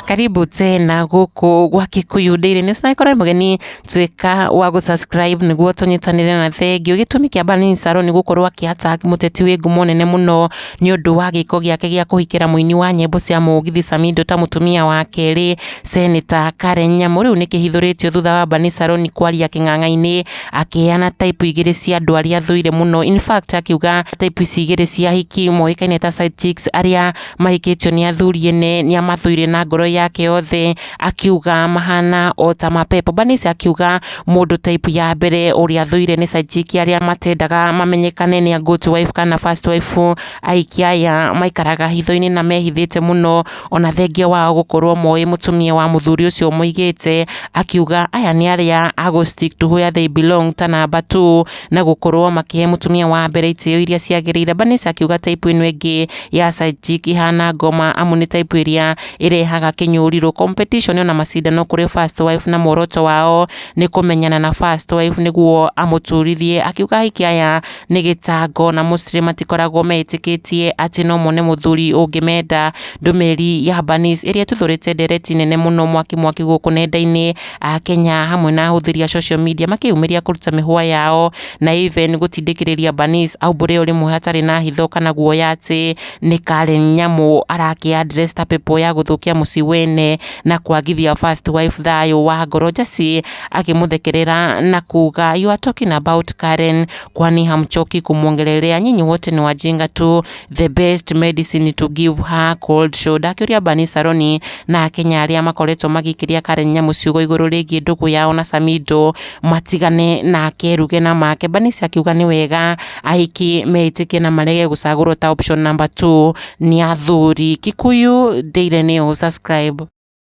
Karibu tena guku gwa Kikuyu Daily News na ikorwo mugeni twika wa gusubscribe niguo tunyitanire na thengio gitumi kia Bernice Saroni gukorwo akiattack muteti wi ngumo nene muno ni undu wa giko giake gia kuhikira muini wa nyembo cia mugithi Samido ta mutumia wa keri Senator Karen Nyamu. Riu ni kihithuritio thutha wa Bernice Saroni kwaria king'ang'a-ini akiana type igiri cia andu aria thuire muno. In fact akiuga type ici igiri cia hiki moikaine ta side chicks aria mahikitio ni athuri ene ni amathuire na ngoro yake yothe, akiuga mahana o ta mapepo. Bernice akiuga mundu type ya mbere uria thuire ni side chick aria matendaga mamenyekane ni a good wife kana first wife. Aikia aya maikaraga hitho-ini na mehithite muno ona thengia wao gukorwo moi mutumia wa muthuri ucio muigite. Akiuga aya ni aria ago stick to where they belong ta number 2 na gukorwo makihe mutumia wa mbere itio iria ciagirire. Bernice akiuga type ino ingi ya side chick ihana ngoma amu ni type iria irehaga kinyuriro competition ona macindano kuri first wife na moroto wao ni kumenyana na first wife niguo amuturithie. Akiuga hiki aya ni gitango na muslim atikoragwo metikitie ati no mone muthuri ungimenda. Ndumiri ya Bernice iria tuthurite ndereti nene muno mwaki guku nenda-ini Kenya hamwe na ahuthiri a social media makiumiria kuruta mihwa yao na even gutindikiriria Bernice aumbure uri muhatari na hitho kana guoya ati ni Karen Nyamu araki address ta pepo ya guthukia muci wene na kwagithia first wife thayo wa ngoro. Jesse akimuthekerera na kuga you are talking about Karen kwani hamchoki kumuongelelea, nyinyi wote ni wajinga tu, the best medicine to give her cold shoulder. Akiuria Bernice Saroni na Kenya aria makoretwo magikiria Karen Nyamu ciugo iguru rigie ndugu yao na Samido matigane na keruge na make. Bernice akiuga ni wega ahiki meitike na marege gucagurwo ta option number 2 ni athuri. Kikuyu Daily News, subscribe.